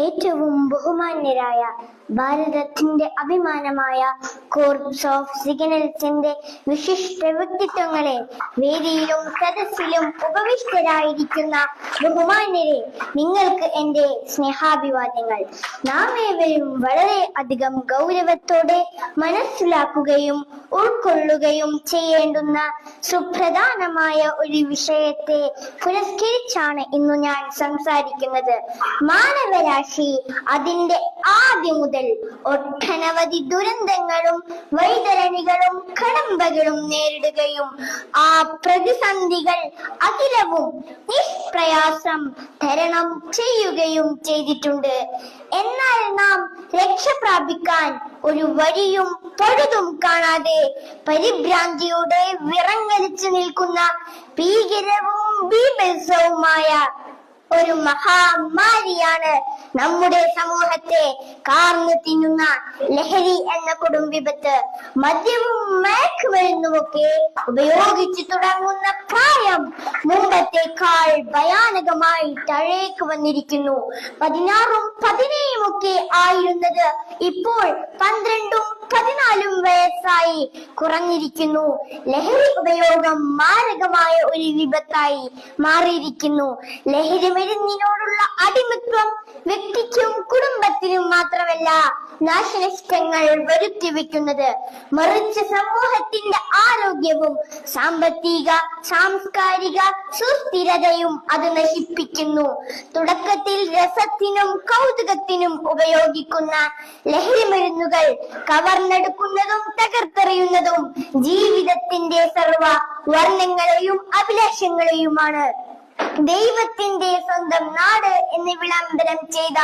ഏറ്റവും ബഹുമാന്യരായ ഭാരതത്തിന്റെ അഭിമാനമായ കോർപ്സ് ഓഫ് സിഗ്നൽസിന്റെ വിശിഷ്ട വ്യക്തിത്വങ്ങളെ, വേദിയിലും സദസ്സിലും ഉപവിഷ്ടരായിരിക്കുന്ന ബഹുമാന്യരെ, നിങ്ങൾക്ക് എന്റെ സ്നേഹാഭിവാദ്യങ്ങൾ. നാം ഏവരും വളരെ അധികം ഗൗരവത്തോടെ മനസ്സിലാക്കുകയും ഉൾക്കൊള്ളുകയും ചെയ്യേണ്ടുന്ന സുപ്രധാനമായ ഒരു വിഷയത്തെ പുരസ്കരിച്ചാണ് ഇന്നു ഞാൻ സംസാരിക്കുന്നത്. മാനവരാശി അതിന്റെ ആദ്യം മുതൽ ഒട്ടനവധി ദുരന്തങ്ങളും വൈതരണികളും കടമ്പകളും നേരിടുകയും ആ പ്രതിസന്ധികൾ അഖിലവും നിഷ്പ്രയാസം തരണം ചെയ്യുകയും ചെയ്തിട്ടുണ്ട്. എന്നാൽ നാം രക്ഷ പ്രാപിക്കാൻ ഒരു വഴിയും പഴുതും കാണാതെ പരിഭ്രാന്തിയോടെ വിറങ്ങലിച്ചു നിൽക്കുന്ന ഭീകരവും ബീഭത്സവുമായ ഒരു മഹാമാരിയാണ് നമ്മുടെ സമൂഹത്തെ കാർന്നു തിന്നുന്ന ലഹരി എന്ന കൊടും വിപത്ത്. മദ്യവും മയക്കുമരുന്നുമൊക്കെ ഉപയോഗിച്ചു തുടങ്ങുന്ന പ്രായം മുമ്പത്തേക്കാൾ ഭയാനകമായി താഴേക്ക് വന്നിരിക്കുന്നു. 16ഉം 17ഉം ഒക്കെ ആയിരുന്നത് ഇപ്പോൾ 12ഉം 14ഉം വയസ്സായി കുറഞ്ഞിരിക്കുന്നു. ലഹരി ഉപയോഗം മാരകമായ ഒരു വിപത്തായി മാറിയിരിക്കുന്നു. ലഹരി മരുന്നിനോടുള്ള അടിമത്വം വ്യക്തിക്കും കുടുംബത്തിനും മാത്രമല്ല നാശനഷ്ടങ്ങൾ വരുത്തി വെക്കുന്നത്, മറിച്ച് സമൂഹത്തിന്റെ ആരോഗ്യവും സാമ്പത്തിക സാംസ്കാരിക സുസ്ഥിരതയും അത് നശിപ്പിക്കുന്നു. തുടക്കത്തിൽ രസത്തിനും കൗതുകത്തിനും ഉപയോഗിക്കുന്ന ലഹരി മരുന്നുകൾ കവർന്നെടുക്കുന്നതും തകർത്തെറിയുന്നതും ജീവിതത്തിന്റെ സർവ വർണ്ണങ്ങളെയും അഭിലാഷങ്ങളെയുമാണ്. ദൈവത്തിന്റെ സ്വന്തം നാട് എന്ന് വിളംബരം ചെയ്ത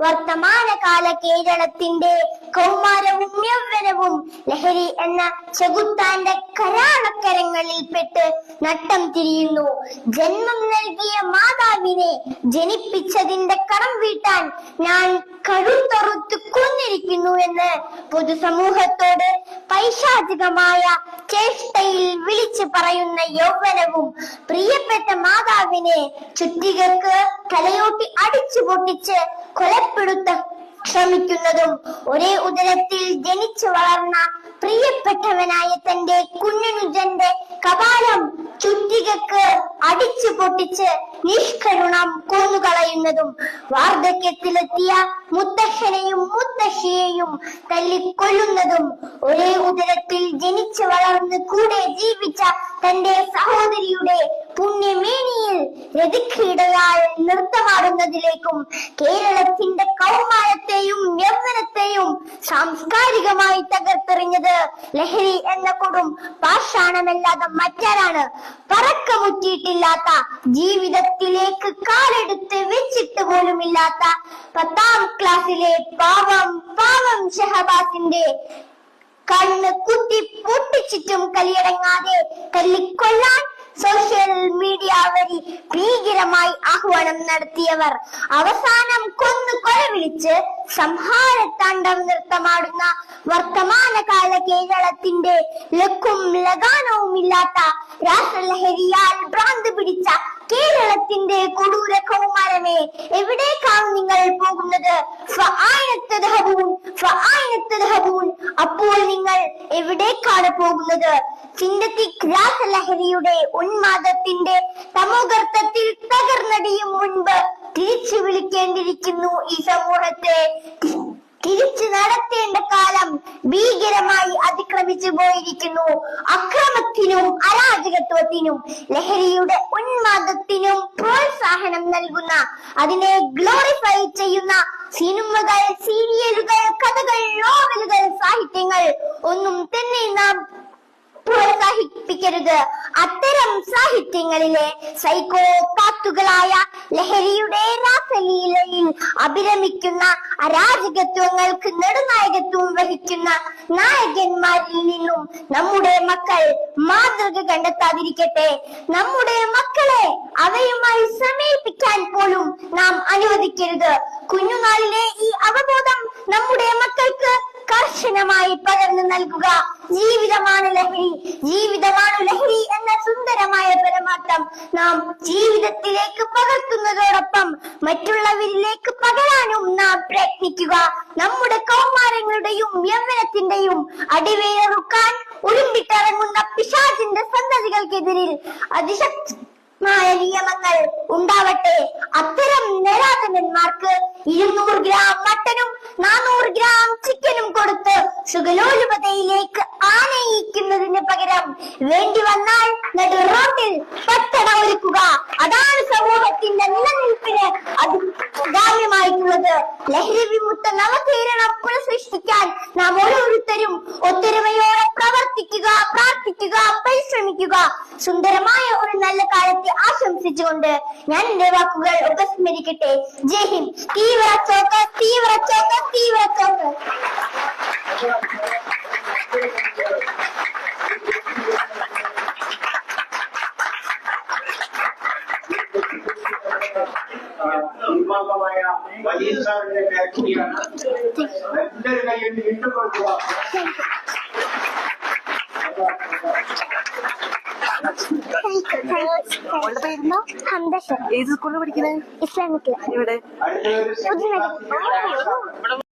വർത്തമാനകാല കേരളത്തിന്റെ കൗമാരവും യൗവനവും ലഹരി എന്ന ചെകുത്താന്റെ കരാളക്കരങ്ങളിൽ പെട്ട് നട്ടം തിരിയുന്നു. ജന്മം നൽകിയ മാതാവിനെ ജനിപ്പിച്ചതിന്റെ കടം വീട്ടാൻ ഞാൻ കഴുത്തറുത്ത് കൊന്നിരിക്കുന്നു എന്ന് പൊതുസമൂഹത്തോട് പൈശാചികമായ ചേഷ്ടയിൽ വിളിച്ചു പറയുന്ന യൗവനവും പ്രിയപ്പെട്ട മാതാവിനെ ചുറ്റികൾക്ക് തലയോട്ടി അടിച്ചു പൊട്ടിച്ച് കൊലപ്പെടുത്താൻ ശ്രമിക്കുന്നതും, ഒരേ ഉദരത്തിൽ ജനിച്ചു വളർന്ന പ്രിയപ്പെട്ടവനായ തന്റെ കുഞ്ഞനുജന്റെ കപാലം ചുറ്റികക്ക് അടിച്ചു പൊട്ടിച്ച് നിഷ്കരുണം കൊന്നുകളയുന്നതും, വാർദ്ധക്യത്തിലെത്തിയ മുത്തശ്ശനെയും മുത്തശ്ശിയെയും തല്ലിക്കൊല്ലുന്നതും, ഒരേ ഉദരത്തിൽ ജനിച്ചു വളർന്ന് കൂടെ ജീവിച്ച തന്റെ സഹോദരിയുടെ പുണ്യമേനിയിൽ രതിക്രീഡയാൽ നൃത്തമാടുന്നതിലേക്കും കേരളത്തിന്റെ കൗമാരത്തെയും യൗവനത്തെയും സാംസ്കാരികമായി തകർത്തെറിഞ്ഞത് ലഹരി എന്ന കൊടും പാഷാണമല്ലാതെ മറ്റാരാണ്? പറക്കമുറ്റിയിട്ടില്ലാത്ത, ജീവിതത്തിലേക്ക് കാലെടുത്ത് വെച്ചിട്ട് പോലുമില്ലാത്ത 10ാം ക്ലാസ്സിലെ പാവം ഷഹബാസിന്റെ കണ്ണ് കുത്തി പൊട്ടിച്ചിട്ടും കലിയടങ്ങാതെ തല്ലിക്കൊല്ലാൻ സോഷ്യൽ മീഡിയ വഴി ഭീകരമായി ആഹ്വാനം നടത്തിയവർ അവസാനം കൊന്നു കൊലവിളിച്ച് സംഹാരത്താണ്ഡവം നൃത്തമാടുന്ന വർത്തമാനകാല കേരളത്തിന്റെ ലക്കും ലഗാനവും ഇല്ലാത്ത രാസലഹരിയാൽ ഭ്രാന്ത് പിടിച്ച കേരളത്തിന്റെ കൊടൂര കൗമാരമേ, എവിടേക്കാണ് നിങ്ങൾ പോകുന്നത്? അപ്പോൾ നിങ്ങൾ എവിടേക്കാണ് പോകുന്നത്? സിന്തറ്റിക് രാസലഹരിയുടെ ഉന്മാദത്തിന്റെ തമോഗർത്തത്തിൽ തകർന്നടിയും മുൻപ് തിരിച്ചു വിളിക്കേണ്ടിയിരിക്കുന്നു ഈ സമൂഹത്തെ. തിരിച്ചു നടത്തേണ്ട കാലം ഭീകരമായി അതിക്രമിച്ചു പോയിരിക്കുന്നു. അക്രമത്തിനും അരാജകത്വത്തിനും ലഹരിയുടെ ഉന്മാദത്തിനും പ്രോത്സാഹനം നൽകുന്ന, അതിനെ ഗ്ലോറിഫൈ ചെയ്യുന്ന സിനിമകൾ, സീരിയലുകൾ, കഥകൾ, നോവലുകൾ, സാഹിത്യങ്ങൾ ഒന്നും തന്നെ നാം പ്രോത്സാഹിപ്പിക്കരുത്. അത്തരം സാഹിത്യങ്ങളിലെ സൈക്കോപാത്തുകളായ ലഹരിയുടെ രാസലീലയിൽ അഭിരമിക്കുന്ന അരാജകത്വങ്ങൾക്ക് നെടുനായകത്വം വഹിക്കുന്ന നായകന്മാരിൽ നിന്നും നമ്മുടെ മക്കൾ മാതൃക കണ്ടെത്താതിരിക്കട്ടെ. നമ്മുടെ മക്കളെ അവയുമായി സമീപിക്കാൻ പോലും നാം അനുവദിക്കരുത്. കുഞ്ഞുനാളിലെ ഈ അവബോധം നമ്മുടെ മക്കൾക്ക് കർശനമായി പകർന്നു നൽകുക. ജീവിതമാണ് ലഹരി എന്ന സുന്ദരമായ പരമാർത്ഥം നാം ജീവിതത്തിലേക്ക് പകർത്തുന്നതോടൊപ്പം മറ്റുള്ളവരിലേക്ക് പകരാനും നാം പ്രയത്നിക്കുക. നമ്മുടെ കൗമാരങ്ങളുടെയും യൗവനത്തിന്റെയും അടിവേറുക്കാൻ ഉരുമ്പിട്ടിറങ്ങുന്ന പിശാചിന്റെ സന്തതികൾക്കെതിരിൽ അതിശക്തമായ നിയമങ്ങൾ ഉണ്ടാവട്ടെ. അത്തരം നരാധനന്മാർക്ക് 200 ഗ്രാം മട്ടനും 400 ഗ്രാം ചിക്കനും കൊടുത്ത് സുഖലോലുപതയിലേക്ക് ആനയിക്കുന്നതിന് പകരം വേണ്ടി വന്നാൽ നടു റോട്ടിൽ പട്ടണ ഒരുക്കുക. അതാണ് സമൂഹത്തിന്റെ നിലനിൽപ്പിന് അഭികാമ്യമായിട്ടുള്ളത്. ലഹരി വിമുക്ത നവകേരളം പുനഃസൃഷ്ടിക്കാൻ നാം ഓരോരുത്തരും ഒത്തൊരുമയോടെ പ്രവർത്തിക്കുക, പ്രാർത്ഥിക്കുക, പരിശ്രമിക്കുക. സുന്ദരമായ ഒരു നല്ല കാലത്തെ ആശംസിച്ചുകൊണ്ട് ഞാൻ എന്റെ വാക്കുകൾ ഉപസ്മരിക്കട്ടെ. ജയ് ഹിന്ദ്. തീവ്ര ചോക്ക്, തീവ്ര ചോക്ക്, തീവ്ര ചോക്ക്. നിർമ്മാണമായ വലിയ സാറിന്റെ ഫാക്ടറിയാണ്. എല്ലാവരും കയ്യിൽ ഇട്ടുകൊടുക്കുക. ഏത് സ്കൂളിൽ പഠിക്കണേ? ഇസ്ലാമിക് ഇവിടെ അടുത്ത